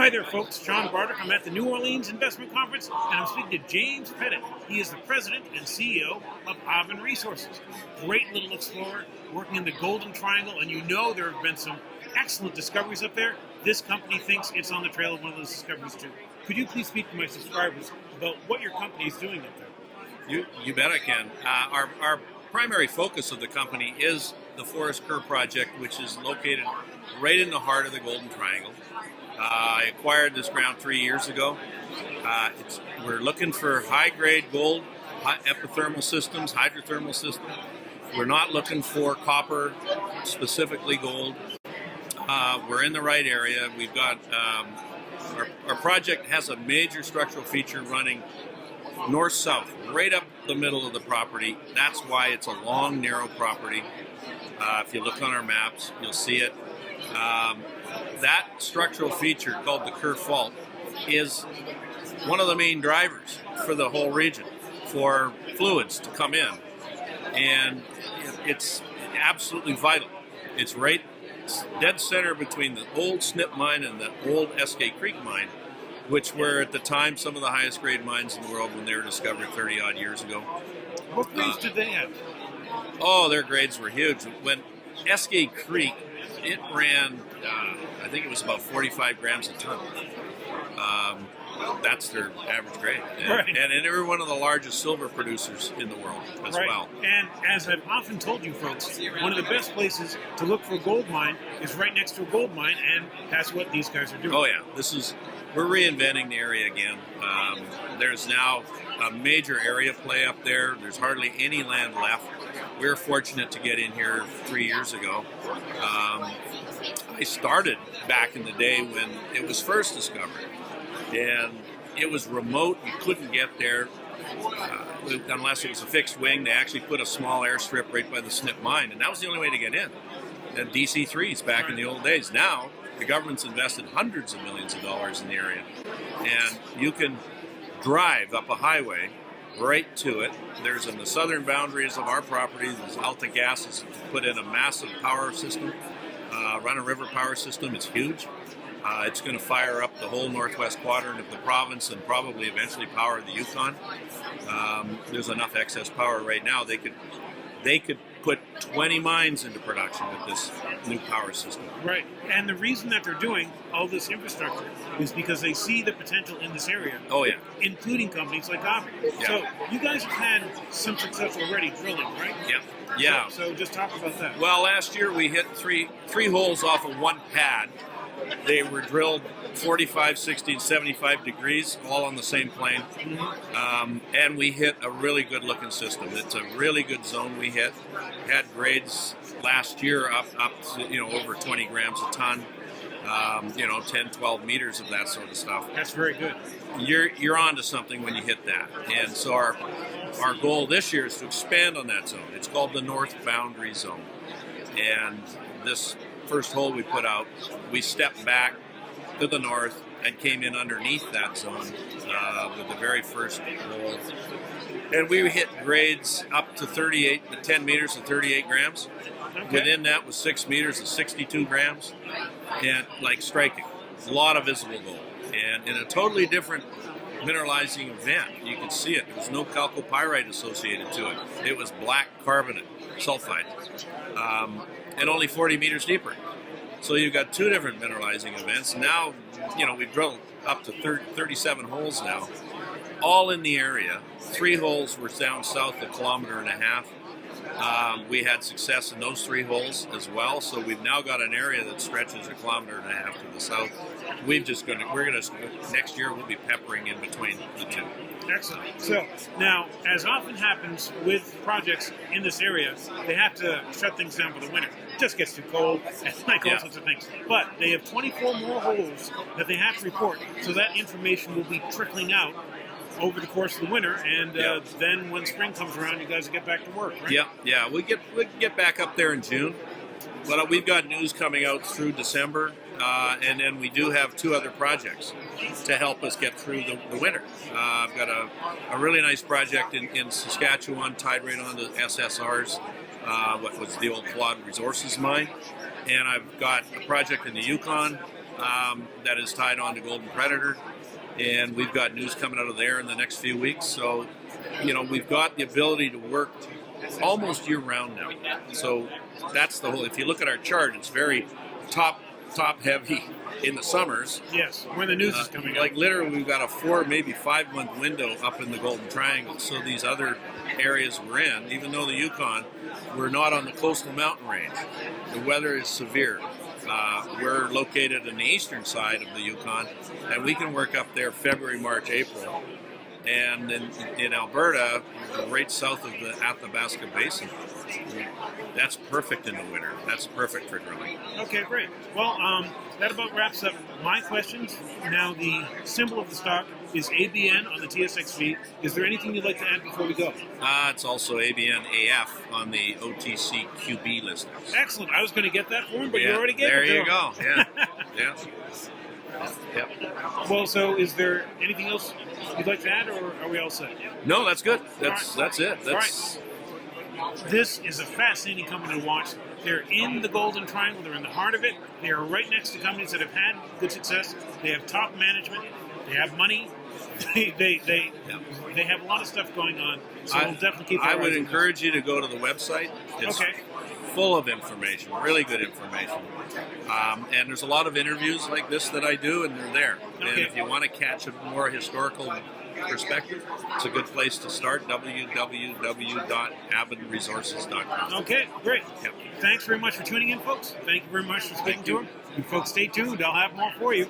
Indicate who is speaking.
Speaker 1: Hi there, folks. Sean Bardock. I'm at the New Orleans Investment Conference, and I'm speaking to James Pettit. He is the president and CEO of Aben Resources. Great little explorer working in the Golden Triangle, and you know there have been some excellent discoveries up there. This company thinks it's on the trail of one of those discoveries too. Could you please speak to my subscribers about what your company is doing up there?
Speaker 2: You bet I can. Our primary focus of the company is the Forest Kerr project, which is located right in the heart of the Golden Triangle. I acquired this ground 3 years ago. We're looking for high-grade gold, epithermal systems, hydrothermal systems. We're not looking for copper, specifically gold. We're in the right area. We've got our project has a major structural feature running north-south, right up the middle of the property. That's why it's a long, narrow property. If you look on our maps, you'll see it. That structural feature called the Kerr Fault is one of the main drivers for the whole region for fluids to come in, and it's absolutely vital. It's right dead center between the old Snip mine and the old SK Creek mine, which were at the time some of the highest grade mines in the world when they were discovered 30 odd years ago.
Speaker 1: What grades did they have?
Speaker 2: Oh, their grades were huge. When SK Creek, it ran, I think it was about 45 grams a ton. That's their average grade.
Speaker 1: Right.
Speaker 2: And they were one of the largest silver producers in the world as well.
Speaker 1: And as I've often told you folks, one of the best places to look for a gold mine is right next to a gold mine, and that's what these guys are doing.
Speaker 2: Oh yeah, we're reinventing the area again. There's now a major area play up there. There's hardly any land left. We're fortunate to get in here 3 years ago. I started back in the day when it was first discovered, and it was remote. You couldn't get there unless it was a fixed wing. They actually put a small airstrip right by the Snip mine, and that was the only way to get in. And DC-3s back in the old days. Now, the government's invested hundreds of millions of dollars in the area, and you can drive up a highway right to it. There's in the southern boundaries of our property, there's Alta Gas has put in a massive power system, run-of-river power system. It's huge. It's going to fire up the whole northwest quadrant of the province and probably eventually power the Yukon. There's enough excess power right now. They could put 20 mines into production with this new power system.
Speaker 1: Right. And the reason that they're doing all this infrastructure is because they see the potential in this area.
Speaker 2: Oh, yeah.
Speaker 1: Including companies like Aben.
Speaker 2: Yeah.
Speaker 1: So you guys have had some success already drilling, right?
Speaker 2: Yeah. Yeah.
Speaker 1: So just talk about that.
Speaker 2: Well, last year we hit three holes off of one pad. They were drilled 45, 60, and 75 degrees, all on the same plane. And we hit a really good looking system. It's a really good zone we hit. Had grades last year up to, over 20 grams a ton, 10, 12 meters of that sort of stuff.
Speaker 1: That's very good.
Speaker 2: You're onto something when you hit that. And so our goal this year is to expand on that zone. It's called the North Boundary Zone. And this first hole we put out, we stepped back to the north and came in underneath that zone with the very first hole. And we hit grades up to 10 meters to 38 grams. Okay. Within that was 6 meters of 62 grams, and striking. A lot of visible gold. And in a totally different mineralizing event, you can see it. There was no chalcopyrite associated to it. It was black carbonate, sulfide. And only 40 meters deeper. So you've got two different mineralizing events. Now, we've drilled up to 37 holes now, all in the area. 3 holes were down south 1.5 kilometers. We had success in those 3 holes as well. So we've now got an area that stretches 1.5 kilometers to the south. Next year we'll be peppering in between the two.
Speaker 1: Excellent. So now, as often happens with projects in this area, they have to shut things down for the winter. It just gets too cold and all sorts of things. But they have 24 more holes that they have to report, so that information will be trickling out over the course of the winter, and then when spring comes around, you guys will get back to work, right?
Speaker 2: Yeah. We get back up there in June. But we've got news coming out through December, and then we do have 2 other projects to help us get through the winter. I've got a really nice project in Saskatchewan tied right onto SSR's, what was the old Aben Resources mine. And I've got a project in the Yukon that is tied on to Golden Predator, and we've got news coming out of there in the next few weeks. So, we've got the ability to work almost year-round now. So that's the whole. If you look at our chart, it's very top heavy in the summers.
Speaker 1: Yes, when the news is coming out.
Speaker 2: Like literally, we've got a 4, maybe 5 month window up in the Golden Triangle. So these other areas we're in, even though the Yukon, we're not on the coastal mountain range. The weather is severe. We're located in the eastern side of the Yukon, and we can work up there February, March, April. And in Alberta, right south of the Athabasca Basin, that's perfect in the winter. That's perfect for drilling.
Speaker 1: Okay, great. Well, that about wraps up my questions. Now, the symbol of the stock is ABN on the TSXV. Is there anything you'd like to add before we go?
Speaker 2: It's also ABN AF on the OTC QB listings.
Speaker 1: Excellent. I was going to get that for him, but you already gave it
Speaker 2: there
Speaker 1: to
Speaker 2: you
Speaker 1: him.
Speaker 2: go. Yeah. Yeah. Yep.
Speaker 1: Well, so is there anything else you'd like to add, or are we all set?
Speaker 2: No, that's good. That's it. That's
Speaker 1: This is a fascinating company to watch. They're in the Golden Triangle. They're in the heart of it. They are right next to companies that have had good success. They have top management. They have money. They have a lot of stuff going on. So we'll definitely keep.
Speaker 2: I would encourage you to go to the website. It's
Speaker 1: okay.
Speaker 2: Full of information, really good information. And there's a lot of interviews like this that I do, and they're there.
Speaker 1: Okay.
Speaker 2: And if you want to catch a more historical perspective, it's a good place to start, www.abenresources.com.
Speaker 1: Okay, great.
Speaker 2: Yep.
Speaker 1: Thanks very much for tuning in, folks. Thank you very much for speaking to them. You folks stay tuned. I'll have more for you.